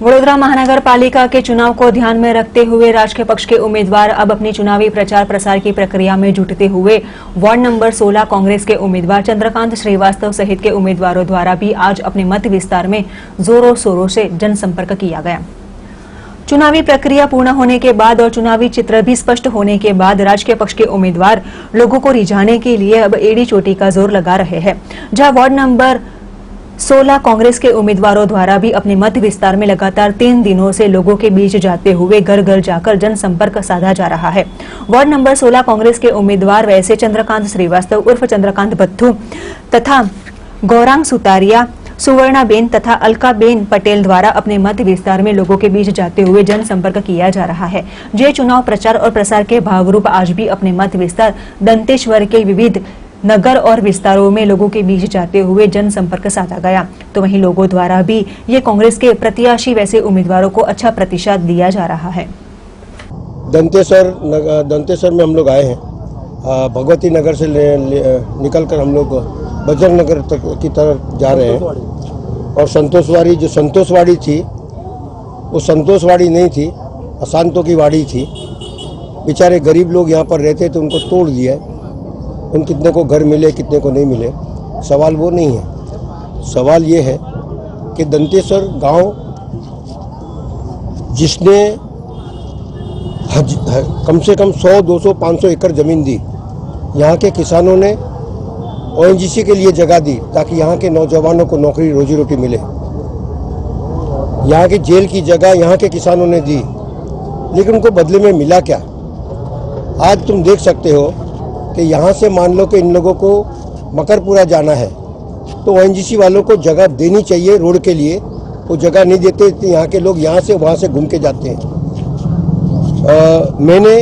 वडोदरा महानगर पालिका के चुनाव को ध्यान में रखते हुए राजकीय पक्ष के उम्मीदवार अब अपनी चुनावी प्रचार प्रसार की प्रक्रिया में जुटते हुए वार्ड नंबर 16 कांग्रेस के उम्मीदवार चंद्रकांत श्रीवास्तव सहित के उम्मीदवारों द्वारा भी आज अपने मत विस्तार में जोरों शोरों से जनसंपर्क किया गया। चुनावी प्रक्रिया पूर्ण होने के बाद और चुनावी चित्र भी स्पष्ट होने के बाद राजकीय पक्ष के उम्मीदवार लोगों को रिझाने के लिए अब एड़ी चोटी का जोर लगा रहे हैं। जहां वार्ड नंबर 16 कांग्रेस के उम्मीदवारों द्वारा भी अपने मत विस्तार में लगातार 3 दिनों से लोगों के बीच जाते हुए घर घर जाकर जनसंपर्क साधा जा रहा है। वार्ड नंबर 16 कांग्रेस के उम्मीदवार वैसे चंद्रकांत श्रीवास्तव उर्फ चंद्रकांत बत्थू तथा गौरांग सुतारिया, सुवर्णाबेन तथा अलकाबेन पटेल द्वारा अपने मत विस्तार में लोगों के बीच जाते हुए जनसंपर्क किया जा रहा है। जे चुनाव प्रचार और प्रसार के भागरूप आज भी अपने मत विस्तार दंतेश्वर के विविध नगर और विस्तारों में लोगों के बीच जाते हुए जनसंपर्क साधा गया। तो वहीं लोगों द्वारा भी ये कांग्रेस के प्रत्याशी वैसे उम्मीदवारों को अच्छा प्रतिशत दिया जा रहा है। दंतेश्वर में हम लोग आए हैं। भगवती नगर से निकलकर हम लोग बजरंग नगर तक की तरफ जा रहे हैं। और संतोषवाड़ी जो संतोषवाड़ी थी वो संतोषवाड़ी नहीं थी, अशांतों की वाड़ी थी। बेचारे गरीब लोग यहाँ पर रहते थे, उनको तोड़ दिया। उन कितने को घर मिले कितने को नहीं मिले, सवाल वो नहीं है। सवाल ये है कि दंतेश्वर गांव जिसने कम से कम 100, 200, 500 एकड़ ज़मीन दी, यहाँ के किसानों ने ओएनजीसी के लिए जगह दी ताकि यहाँ के नौजवानों को नौकरी रोजी रोटी मिले। यहाँ की जेल की जगह यहाँ के किसानों ने दी, लेकिन उनको बदले में मिला क्या? आज तुम देख सकते हो कि यहाँ से मान लो कि इन लोगों को मकरपुरा जाना है तो ओएनजीसी वालों को जगह देनी चाहिए रोड के लिए। वो जगह नहीं देते, तो यहाँ के लोग यहाँ से वहाँ से घूम के जाते हैं। मैंने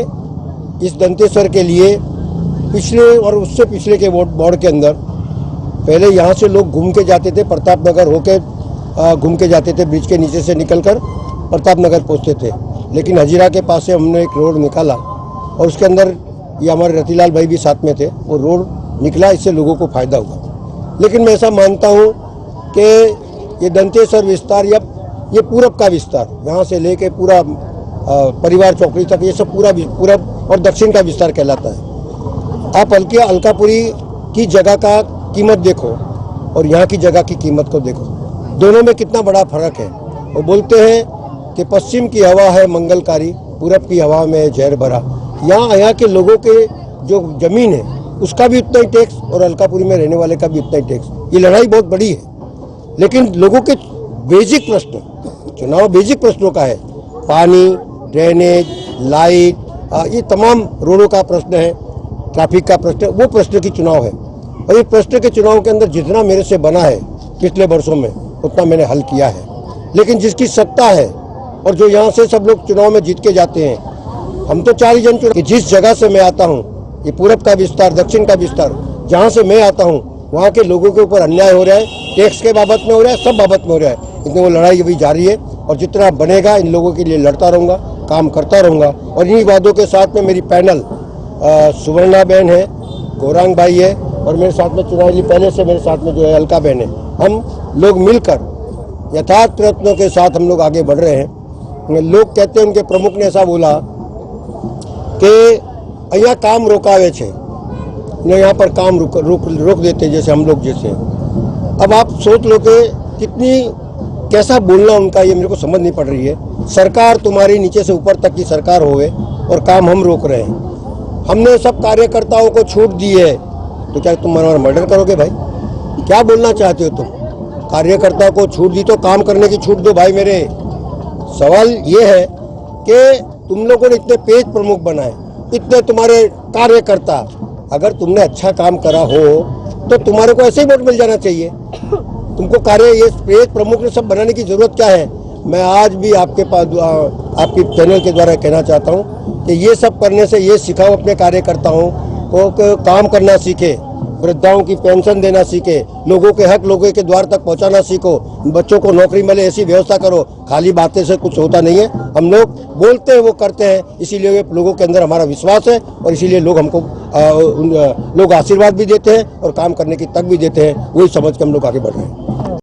इस दंतेश्वर के लिए पिछले और उससे पिछले के वार्ड के अंदर पहले यहाँ से लोग घूम के जाते थे, प्रताप नगर होके घूम के जाते थे, ब्रिज के नीचे से निकलकर प्रताप नगर पहुँचते थे। लेकिन हजीरा के पास से हमने एक रोड निकाला और उसके अंदर ये हमारे रतिलाल भाई भी साथ में थे, वो रोड निकला, इससे लोगों को फायदा हुआ। लेकिन मैं ऐसा मानता हूँ कि ये दंतेश्वर विस्तार या ये पूरब का विस्तार, यहाँ से लेके पूरा परिवार चौकड़ी तक, ये सब पूरा पूरब और दक्षिण का विस्तार कहलाता है। आप अलकापुरी की जगह का कीमत देखो और यहाँ की जगह की कीमत को देखो, दोनों में कितना बड़ा फर्क है। वो बोलते हैं कि पश्चिम की हवा है मंगलकारी, पूरब की हवा में जहर भरा। यहाँ के लोगों के जो जमीन है उसका भी उतना ही टैक्स और अलकापुरी में रहने वाले का भी उतना ही टैक्स। ये लड़ाई बहुत बड़ी है, लेकिन लोगों के बेसिक प्रश्न, चुनाव बेसिक प्रश्नों का है। पानी, ड्रेनेज, लाइट, ये तमाम रोडों का प्रश्न है, ट्रैफिक का प्रश्न, वो प्रश्न की चुनाव है। और ये प्रश्न के चुनाव के अंदर जितना मेरे से बना है पिछले वर्षों में उतना मैंने हल किया है। लेकिन जिसकी सत्ता है और जो यहाँ से सब लोग चुनाव में जीत के जाते हैं, हम तो 4 जन चुनाव, जिस जगह से मैं आता हूँ, ये पूरब का विस्तार, दक्षिण का विस्तार, जहाँ से मैं आता हूँ वहाँ के लोगों के ऊपर अन्याय हो रहा है, टैक्स के बाबत में हो रहा है, सब बाबत में हो रहा है। इतनी वो लड़ाई अभी जारी है और जितना बनेगा इन लोगों के लिए लड़ता रहूँगा, काम करता रहूँगा। और इन्हीं वादों के साथ में मेरी पैनल सुवर्णाबेन है, गौरांग भाई है और मेरे साथ में चुनावी पहले से मेरे साथ में जो है अलकाबेन है। हम लोग मिलकर यथार्थ प्रयत्नों के साथ हम लोग आगे बढ़ रहे हैं। लोग कहते हैं, उनके प्रमुख ने ऐसा बोला कि यहाँ काम रोकावे छे, यहाँ पर काम रोक देते जैसे हम लोग जैसे। अब आप सोच लो कि कितनी कैसा बोलना उनका, ये मेरे को समझ नहीं पड़ रही है। सरकार तुम्हारी नीचे से ऊपर तक की सरकार होवे और काम हम रोक रहे हैं। हमने सब कार्यकर्ताओं को छूट दी है, तो क्या तुम हमारा मर्डर करोगे भाई? क्या बोलना चाहते हो तुम? कार्यकर्ताओं को छूट दी तो काम करने की छूट दो भाई मेरे। सवाल ये है कि तुम लोगों ने इतने पेज प्रमुख बनाए, इतने तुम्हारे कार्यकर्ता, अगर तुमने अच्छा काम करा हो तो तुम्हारे को ऐसे ही वोट मिल जाना चाहिए। तुमको ये पेज प्रमुख ने सब बनाने की जरूरत क्या है? मैं आज भी आपके पास आपकी चैनल के द्वारा कहना चाहता हूँ कि ये सब करने से ये सिखाओ अपने कार्यकर्ताओं को काम करना सीखे, वृद्धाओं की पेंशन देना सीखे, लोगों के हक लोगों के द्वार तक पहुंचाना सीखो, बच्चों को नौकरी मिले ऐसी व्यवस्था करो। खाली बातें से कुछ होता नहीं है, हम लोग बोलते हैं वो करते हैं, इसीलिए लोगों के अंदर हमारा विश्वास है और इसीलिए लोग हमको लोग आशीर्वाद भी देते हैं और काम करने की तक भी देते हैं। वही समझ के हम लोग आगे बढ़ रहे हैं।